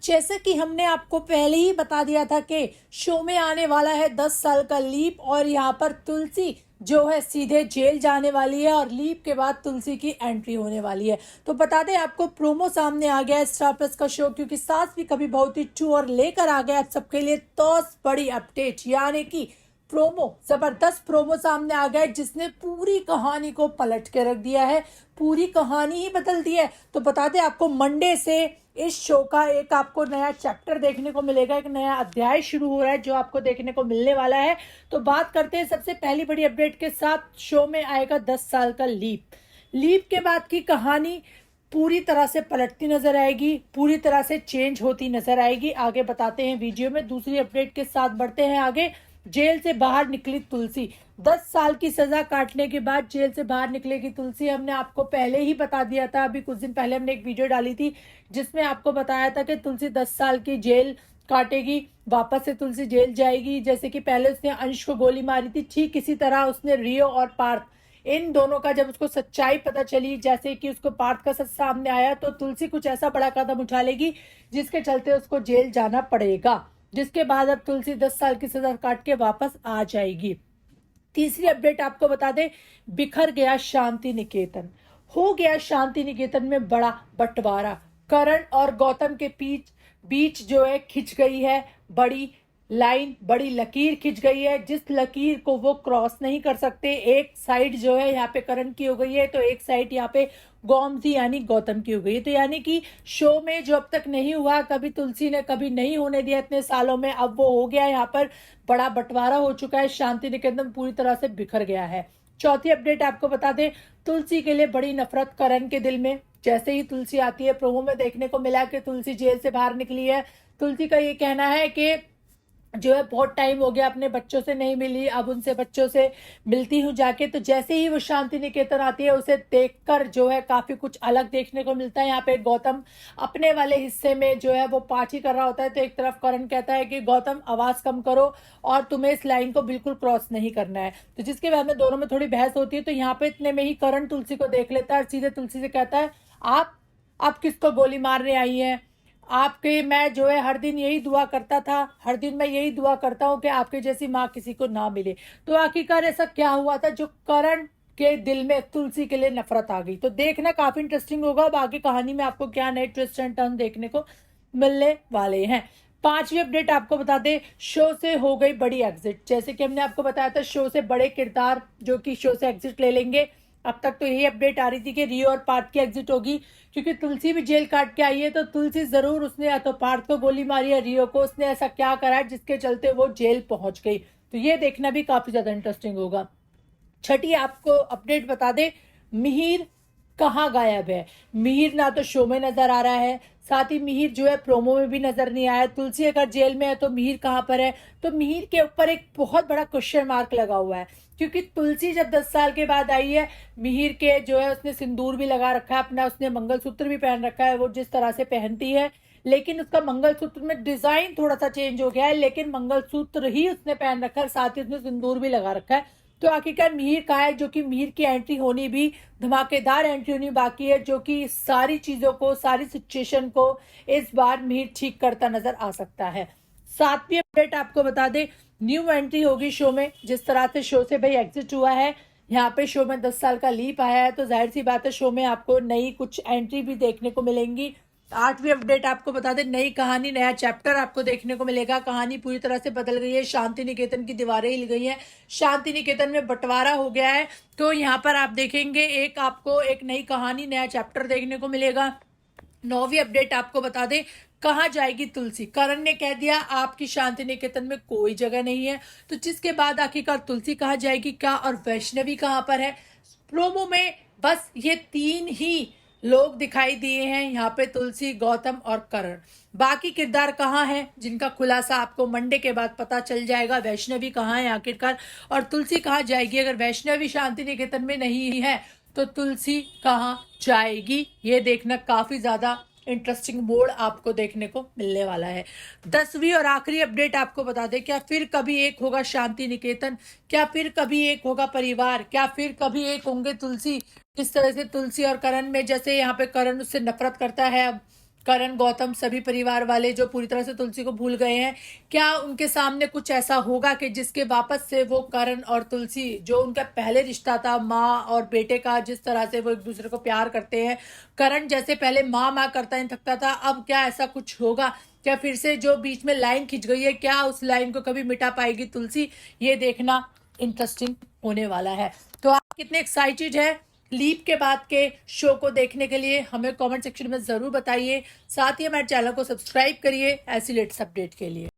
जैसे कि हमने आपको पहले ही बता दिया था कि शो में आने वाला है 10 साल का लीप और यहाँ पर तुलसी जो है सीधे जेल जाने वाली है और लीप के बाद तुलसी की एंट्री होने वाली है। तो बता दें आपको प्रोमो सामने आ गया है स्टार प्लस का शो क्योंकि सास भी कभी बहू थी 2 और लेकर आ गया आप सबके लिए तो बड़ी अपडेट यानी कि प्रोमो जबरदस्त प्रोमो सामने आ गया है जिसने पूरी कहानी को पलट के रख दिया है, पूरी कहानी ही बदल दी है। तो बता दें आपको मंडे से इस शो का एक आपको नया चैप्टर देखने को मिलेगा, एक नया अध्याय शुरू हो रहा है जो आपको देखने को मिलने वाला है। तो बात करते हैं सबसे पहली बड़ी अपडेट के साथ, शो में आएगा 10 साल का लीप। लीप के बाद की कहानी पूरी तरह से पलटती नजर आएगी, पूरी तरह से चेंज होती नजर आएगी। आगे बताते हैं वीडियो में। दूसरी अपडेट के साथ बढ़ते हैं आगे। जेल से बाहर निकली तुलसी, 10 साल की सजा काटने के बाद जेल से बाहर निकलेगी तुलसी। हमने आपको पहले ही बता दिया था, अभी कुछ दिन पहले हमने एक वीडियो डाली थी जिसमें आपको बताया था कि तुलसी 10 साल की जेल काटेगी, वापस से तुलसी जेल जाएगी। जैसे कि पहले उसने अंश को गोली मारी थी, ठीक इसी तरह उसने रियो और पार्थ इन दोनों का जब उसको सच्चाई पता चली, जैसे कि उसको पार्थ का सच सामने आया, तो तुलसी कुछ ऐसा बड़ा कदम उठा लेगी जिसके चलते उसको जेल जाना पड़ेगा, जिसके बाद अब तुलसी 10 साल की सजा काट के वापस आ जाएगी। तीसरी अपडेट आपको बता दें, बिखर गया शांति निकेतन, हो गया शांति निकेतन में बड़ा बंटवारा। करण और गौतम के बीच जो है खिंच गई है बड़ी लाइन, बड़ी लकीर खिंच गई है, जिस लकीर को वो क्रॉस नहीं कर सकते। एक साइड जो है यहाँ पे करण की हो गई है तो एक साइड यहाँ पे गोमती यानी गौतम की हो गई है। तो यानी कि शो में जो अब तक नहीं हुआ, कभी तुलसी ने कभी नहीं होने दिया इतने सालों में, अब वो हो गया। यहाँ पर बड़ा बंटवारा हो चुका है, शांति निकेतन पूरी तरह से बिखर गया है। चौथी अपडेट आपको बता दें, तुलसी के लिए बड़ी नफरत करण के दिल में। जैसे ही तुलसी आती है, प्रोमो में देखने को मिला कि तुलसी जेल से बाहर निकली है। तुलसी का ये कहना है कि जो है बहुत टाइम हो गया अपने बच्चों से नहीं मिली, अब उनसे बच्चों से मिलती हूँ जाके। तो जैसे ही वो शांति निकेतन आती है उसे देखकर जो है काफी कुछ अलग देखने को मिलता है। यहाँ पे गौतम अपने वाले हिस्से में जो है वो पार्टी कर रहा होता है, तो एक तरफ करण कहता है कि गौतम आवाज कम करो और तुम्हें इस लाइन को बिल्कुल क्रॉस नहीं करना है। तो जिसके बाद में दोनों में थोड़ी बहस होती है। तो यहाँ पे इतने में ही करण तुलसी को देख लेता है और सीधे तुलसी से कहता है, आप किसको गोली मारने आई है? आपके मैं जो है हर दिन यही दुआ करता था, हर दिन मैं यही दुआ करता हूँ कि आपके जैसी माँ किसी को ना मिले। तो आखिरकार ऐसा क्या हुआ था जो करण के दिल में तुलसी के लिए नफरत आ गई? तो देखना काफी इंटरेस्टिंग होगा। अब आगे कहानी में आपको क्या नए ट्विस्ट एंड टर्न देखने को मिलने वाले हैं। पांचवी अपडेट आपको बता दें, शो से हो गई बड़ी एग्जिट। जैसे कि हमने आपको बताया था शो से बड़े किरदार जो कि शो से एग्जिट ले लेंगे। अब तक तो यही अपडेट आ रही थी कि रियो और पार्थ की एग्जिट होगी, क्योंकि तुलसी भी जेल काट के आई है। तो तुलसी जरूर उसने या तो पार्थ को गोली मारी है, रियो को उसने ऐसा क्या करा है जिसके चलते वो जेल पहुंच गई। तो ये देखना भी काफी ज्यादा इंटरेस्टिंग होगा। छठी आपको अपडेट बता दे, मिहिर कहाँ गायब है? मिहिर ना तो शो में नजर आ रहा है, साथ ही मिहिर जो है प्रोमो में भी नजर नहीं आया। तुलसी अगर जेल में है तो मिहिर कहाँ पर है? तो मिहिर के ऊपर एक बहुत बड़ा क्वेश्चन मार्क लगा हुआ है, क्योंकि तुलसी जब 10 साल के बाद आई है, मिहिर के जो है उसने सिंदूर भी लगा रखा है अपना, उसने मंगलसूत्र भी पहन रखा है, वो जिस तरह से पहनती है, लेकिन उसका मंगलसूत्र में डिजाइन थोड़ा सा चेंज हो गया है, लेकिन मंगलसूत्र ही उसने पहन रखा है, साथ ही उसने सिंदूर भी लगा रखा है। तो आखिरकार मिहिर कहाँ है? जो कि मिहिर की एंट्री होनी भी धमाकेदार एंट्री होनी बाकी है, जो कि सारी चीजों को, सारी सिचुएशन को इस बार मिहिर ठीक करता नजर आ सकता है। सातवीं अपडेट आपको बता दे, न्यू एंट्री होगी शो में। जिस तरह से शो से भाई एग्जिट हुआ है, यहाँ पे शो में 10 साल का लीप आया है, तो जाहिर सी बात है शो में आपको नई कुछ एंट्री भी देखने को मिलेंगी। आठवीं अपडेट आपको बता दें, नई कहानी, नया चैप्टर आपको देखने को मिलेगा। कहानी पूरी तरह से बदल गई है, शांति निकेतन की दीवारें हिल गई हैं, शांति निकेतन में बंटवारा हो गया है। तो यहाँ पर आप देखेंगे एक आपको एक नई कहानी, नया चैप्टर देखने को मिलेगा। नौवीं अपडेट आपको बता दें, कहाँ जाएगी तुलसी? करण ने कह दिया आपकी शांति निकेतन में कोई जगह नहीं है। तो जिसके बाद आखिरकार तुलसी कहाँ जाएगी, क्या और वैष्णवी कहाँ पर है? प्रोमो में बस ये 3 ही लोग दिखाई दिए हैं यहाँ पे, तुलसी, गौतम और करण। बाकी किरदार कहाँ हैं जिनका खुलासा आपको मंडे के बाद पता चल जाएगा। वैष्णवी कहाँ है आखिरकार और तुलसी कहाँ जाएगी? अगर वैष्णवी शांति निकेतन में नहीं है तो तुलसी कहाँ जाएगी? ये देखना काफी ज्यादा इंटरेस्टिंग मोड आपको देखने को मिलने वाला है। 10वीं और आखिरी अपडेट आपको बता दें, क्या फिर कभी एक होगा शांति निकेतन? क्या फिर कभी एक होगा परिवार? क्या फिर कभी एक होंगे तुलसी? इस तरह से तुलसी और करण में, जैसे यहाँ पे करण उससे नफरत करता है, अब करण, गौतम, सभी परिवार वाले जो पूरी तरह से तुलसी को भूल गए हैं, क्या उनके सामने कुछ ऐसा होगा कि जिसके वापस से वो करण और तुलसी, जो उनका पहले रिश्ता था माँ और बेटे का, जिस तरह से वो एक दूसरे को प्यार करते हैं, करण जैसे पहले माँ माँ करता नहीं थकता था, अब क्या ऐसा कुछ होगा? क्या फिर से जो बीच में लाइन खिंच गई है, क्या उस लाइन को कभी मिटा पाएगी तुलसी? ये देखना इंटरेस्टिंग होने वाला है। तो आप कितने एक्साइटेड है लीप के बाद के शो को देखने के लिए? हमें कमेंट सेक्शन में ज़रूर बताइए। साथ ही हमारे चैनल को सब्सक्राइब करिए ऐसी लेटेस्ट अपडेट के लिए।